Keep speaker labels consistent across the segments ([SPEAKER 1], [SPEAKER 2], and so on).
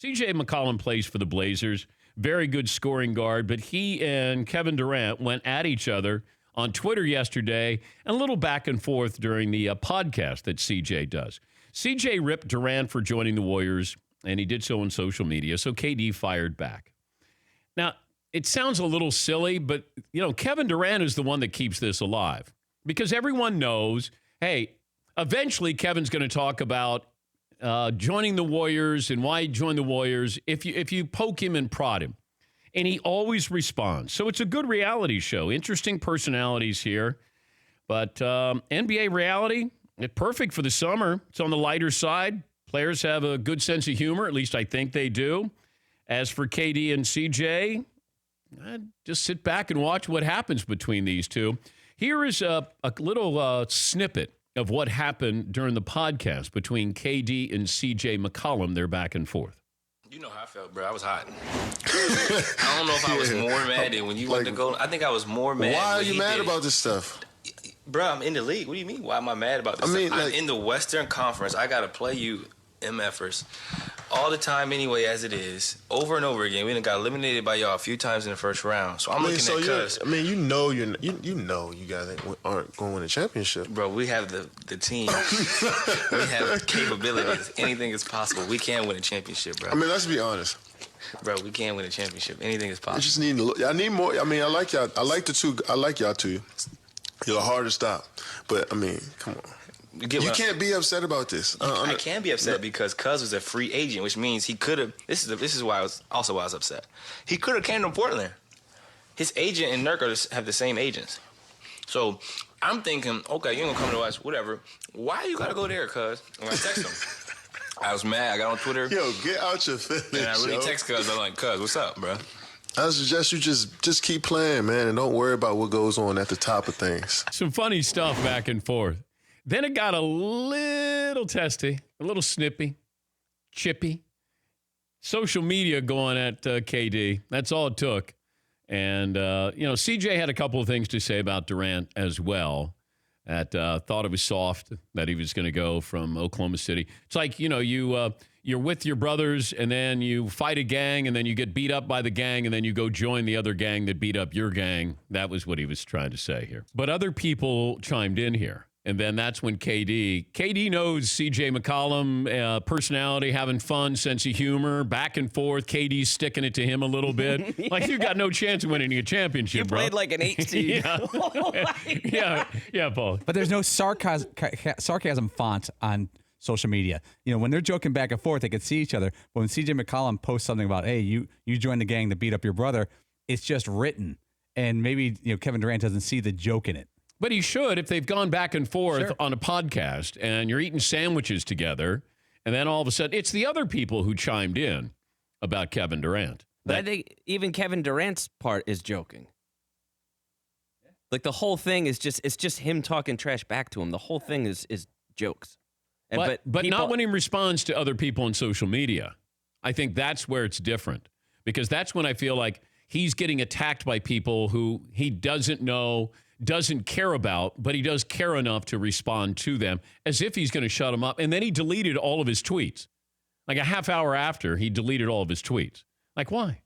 [SPEAKER 1] C.J. McCollum plays for the Blazers. Very good scoring guard, but he and Kevin Durant went at each other on Twitter yesterday and a little back and forth during the podcast that C.J. does. C.J. ripped Durant for joining the Warriors, and he did so on social media, so KD fired back. Now, it sounds a little silly, but, Kevin Durant is the one that keeps this alive because everyone knows, hey, eventually Kevin's going to talk about joining the Warriors and why he joined the Warriors if you poke him and prod him. And he always responds. So it's a good reality show. Interesting personalities here. But NBA reality, it's perfect for the summer. It's on the lighter side. Players have a good sense of humor. At least I think they do. As for KD and CJ, just sit back and watch what happens between these two. Here is a little snippet of what happened during the podcast between KD and C.J. McCollum. They're back and forth.
[SPEAKER 2] You know how I felt, bro. I was hot. I don't know if I was more mad than when you went to go. I think I was more mad.
[SPEAKER 3] Why are you mad about this stuff?
[SPEAKER 2] Bro, I'm in the league. What do you mean? Why am I mad about this? I'm in the Western Conference. I got to play you MFers all the time anyway, as it is, over and over again. We done got eliminated by y'all a few times in the first round. So I'm looking at Cuz.
[SPEAKER 3] you know you guys aren't going to win a championship.
[SPEAKER 2] Bro, we have the team. We have capabilities. Anything is possible. We can win a championship, bro.
[SPEAKER 3] Let's be honest.
[SPEAKER 2] Bro, we can win a championship. Anything is possible.
[SPEAKER 3] I just need I need more. I like y'all. I like y'all too. You're hard to stop. But, come on. You can't be upset about this.
[SPEAKER 2] I can be upset because Cuz was a free agent, which means he could have. This is why I was upset. He could have came to Portland. His agent and Nurk have the same agents, so I'm thinking, okay, you're gonna come to us, whatever. Why you gotta go there, Cuz? And I text him. I was mad. I got on Twitter.
[SPEAKER 3] Yo, get out your feelings.
[SPEAKER 2] And I really text Cuz. I'm like, Cuz, what's up, bro?
[SPEAKER 3] I suggest you just keep playing, man, and don't worry about what goes on at the top of things.
[SPEAKER 1] Some funny stuff back and forth. Then it got a little testy, a little snippy, chippy. Social media going at KD. That's all it took. And, CJ had a couple of things to say about Durant as well. That thought it was soft, that he was going to go from Oklahoma City. It's like, you're with your brothers and then you fight a gang and then you get beat up by the gang and then you go join the other gang that beat up your gang. That was what he was trying to say here. But other people chimed in here. And then that's when KD knows C.J. McCollum, personality, having fun, sense of humor, back and forth. KD's sticking it to him a little bit.
[SPEAKER 4] Yeah.
[SPEAKER 1] Like, you got no chance of winning a championship, bro.
[SPEAKER 4] You played like an 18.
[SPEAKER 1] Yeah, Paul.
[SPEAKER 5] But there's no sarcasm font on social media. When they're joking back and forth, they can see each other. But when C.J. McCollum posts something about, hey, you joined the gang that beat up your brother, it's just written. And maybe Kevin Durant doesn't see the joke in it.
[SPEAKER 1] But he should if they've gone back and forth on a podcast and you're eating sandwiches together, and then all of a sudden it's the other people who chimed in about Kevin Durant.
[SPEAKER 4] But I think even Kevin Durant's part is joking. Like the whole thing is just him talking trash back to him. The whole thing is jokes.
[SPEAKER 1] But not when he responds to other people on social media. I think that's where it's different, because that's when I feel like he's getting attacked by people who he doesn't know, doesn't care about, but he does care enough to respond to them as if he's going to shut them up. And then he deleted all of his tweets. Like a half hour after, he deleted all of his tweets. Like, why?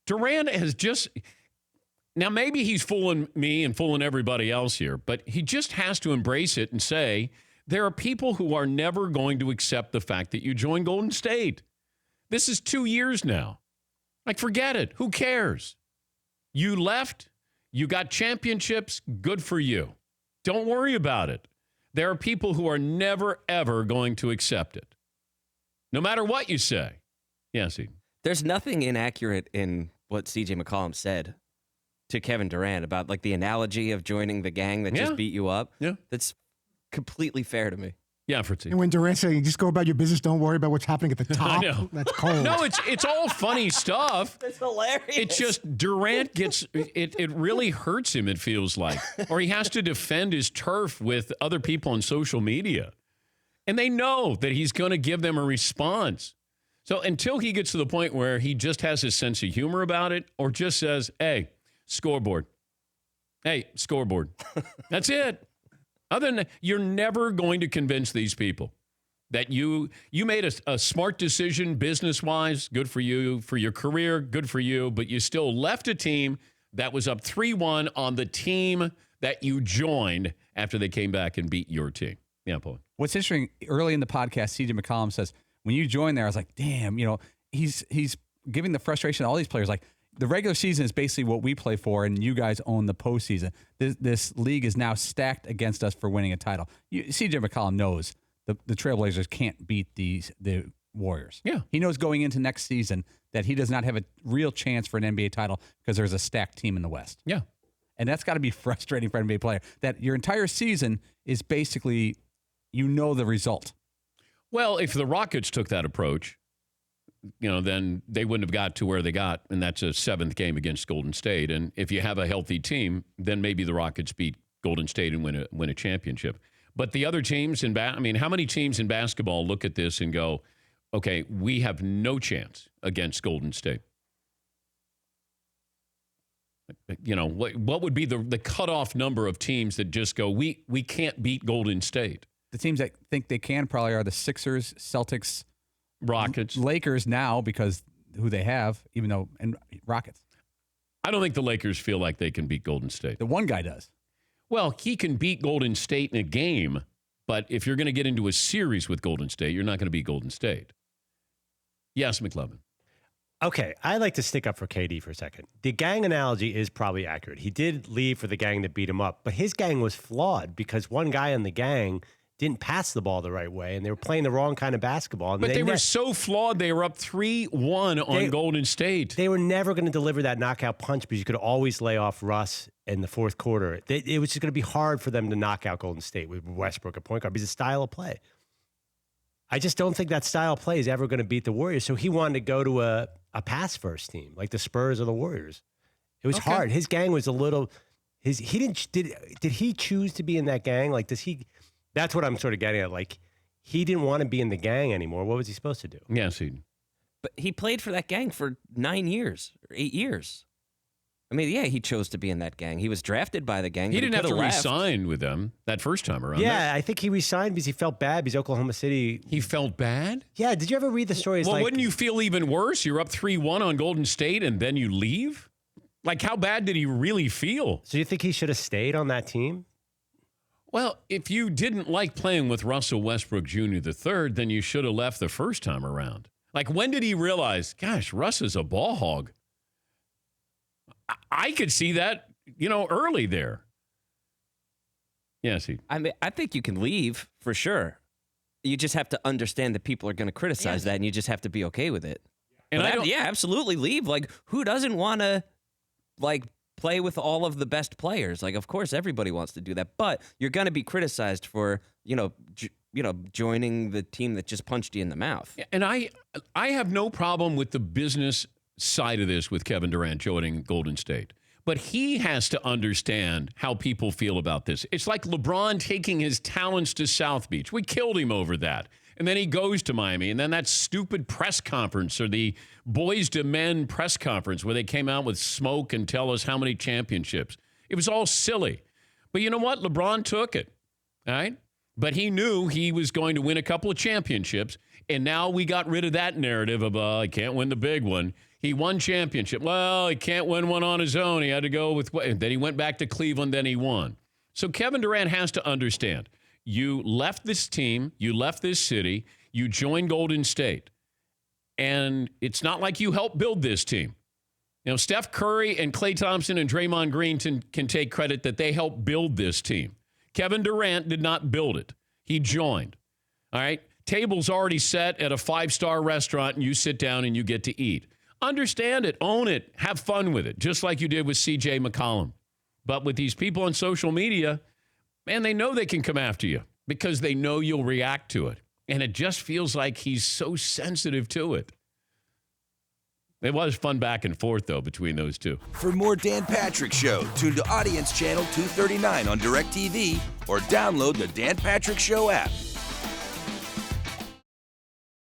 [SPEAKER 1] Durant has just... Now, maybe he's fooling me and fooling everybody else here, but he just has to embrace it and say, there are people who are never going to accept the fact that you joined Golden State. This is 2 years now. Like, forget it. Who cares? You left. You got championships. Good for you. Don't worry about it. There are people who are never, ever going to accept it. No matter what you say. Yes,
[SPEAKER 4] there's nothing inaccurate in what C.J. McCollum said to Kevin Durant about like the analogy of joining the gang that just beat you up.
[SPEAKER 1] Yeah.
[SPEAKER 4] That's completely fair to me.
[SPEAKER 1] Yeah, Fritzy.
[SPEAKER 6] And when Durant saying, just go about your business, don't worry about what's happening at the top.
[SPEAKER 1] I know.
[SPEAKER 6] That's cold.
[SPEAKER 1] No, it's all funny stuff.
[SPEAKER 4] That's hilarious.
[SPEAKER 1] It's just Durant gets, it really hurts him, it feels like. Or he has to defend his turf with other people on social media. And they know that he's going to give them a response. So until he gets to the point where he just has his sense of humor about it, or just says, hey, scoreboard. Hey, scoreboard. That's it. Other than that, you're never going to convince these people. that you made a smart decision business-wise, good for you, for your career, good for you, but you still left a team that was up 3-1 on the team that you joined after they came back and beat your team. Yeah, Paul.
[SPEAKER 5] What's interesting, early in the podcast, CJ McCollum says, when you joined there, I was like, damn, he's giving the frustration to all these players. Like, the regular season is basically what we play for, and you guys own the postseason. This league is now stacked against us for winning a title. CJ McCollum knows the Trailblazers can't beat the Warriors.
[SPEAKER 1] Yeah.
[SPEAKER 5] He knows going into next season that he does not have a real chance for an NBA title because there's a stacked team in the West.
[SPEAKER 1] Yeah.
[SPEAKER 5] And that's got to be frustrating for an NBA player, that your entire season is basically, the result.
[SPEAKER 1] Well, if the Rockets took that approach, then they wouldn't have got to where they got, and that's a 7th game against Golden State. And if you have a healthy team, then maybe the Rockets beat Golden State and win a championship. But the other teams how many teams in basketball look at this and go, okay, we have no chance against Golden State? What would be the cutoff number of teams that just go, we can't beat Golden State?
[SPEAKER 5] The teams that think they can probably are the Sixers, Celtics,
[SPEAKER 1] Rockets,
[SPEAKER 5] Lakers now, because who they have, and Rockets.
[SPEAKER 1] I don't think the Lakers feel like they can beat Golden State.
[SPEAKER 5] The one guy does.
[SPEAKER 1] Well, he can beat Golden State in a game, but if you're going to get into a series with Golden State, you're not going to beat Golden State. Yes, McLovin.
[SPEAKER 7] Okay, I'd like to stick up for KD for a second. The gang analogy is probably accurate. He did leave for the gang that beat him up, but his gang was flawed because one guy in the gang didn't pass the ball the right way, and they were playing the wrong kind of basketball. And
[SPEAKER 1] but they were so flawed, they were up 3-1 on Golden State.
[SPEAKER 7] They were never going to deliver that knockout punch because you could always lay off Russ in the fourth quarter. It was just going to be hard for them to knock out Golden State with Westbrook at point guard because of style of play. I just don't think that style of play is ever going to beat the Warriors, so he wanted to go to a pass-first team, like the Spurs or the Warriors. It was hard. His gang was a little... Did he choose to be in that gang? Like, does he... That's what I'm sort of getting at. Like, he didn't want to be in the gang anymore. What was he supposed to do?
[SPEAKER 1] Yes,
[SPEAKER 4] But he played for that gang for 9 years or 8 years. I mean, yeah, he chose to be in that gang. He was drafted by the gang.
[SPEAKER 1] He didn't have to
[SPEAKER 4] left.
[SPEAKER 1] re-sign with them that first time around.
[SPEAKER 7] Yeah, I think he resigned because he felt bad because Oklahoma City...
[SPEAKER 1] He felt bad?
[SPEAKER 7] Yeah, did you ever read the story?
[SPEAKER 1] Well, wouldn't you feel even worse? You're up 3-1 on Golden State and then you leave? Like, how bad did he really feel?
[SPEAKER 7] So you think he should have stayed on that team?
[SPEAKER 1] Well, if you didn't like playing with Russell Westbrook Jr. III, then you should have left the first time around. Like, when did he realize, gosh, Russ is a ball hog? I could see that, early there. Yes,
[SPEAKER 4] I think you can leave for sure. You just have to understand that people are going to criticize that, and you just have to be okay with it. And absolutely leave. Like, who doesn't want to, play with all of the best players? Like, of course, everybody wants to do that, but you're going to be criticized for, joining the team that just punched you in the mouth.
[SPEAKER 1] And I have no problem with the business side of this with Kevin Durant joining Golden State. But he has to understand how people feel about this. It's like LeBron taking his talents to South Beach. We killed him over that. And then he goes to Miami. And then that stupid press conference, or the Boys to Men press conference where they came out with smoke and tell us how many championships. It was all silly. But you know what? LeBron took it. All right? But he knew he was going to win a couple of championships. And now we got rid of that narrative of, he can't win the big one. He won championship. Well, he can't win one on his own. He had to go with... Then he went back to Cleveland, then he won. So Kevin Durant has to understand. You left this team, you left this city, you joined Golden State. And it's not like you helped build this team. Steph Curry and Klay Thompson and Draymond Green can take credit that they helped build this team. Kevin Durant did not build it. He joined. All right? Table's already set at a 5-star restaurant, and you sit down and you get to eat. Understand it, own it, have fun with it, just like you did with CJ McCollum. But with these people on social media, man, they know they can come after you because they know you'll react to it. And it just feels like he's so sensitive to it. It was fun back and forth, though, between those two.
[SPEAKER 8] For more Dan Patrick Show, tune to Audience Channel 239 on DirecTV or download the Dan Patrick Show app.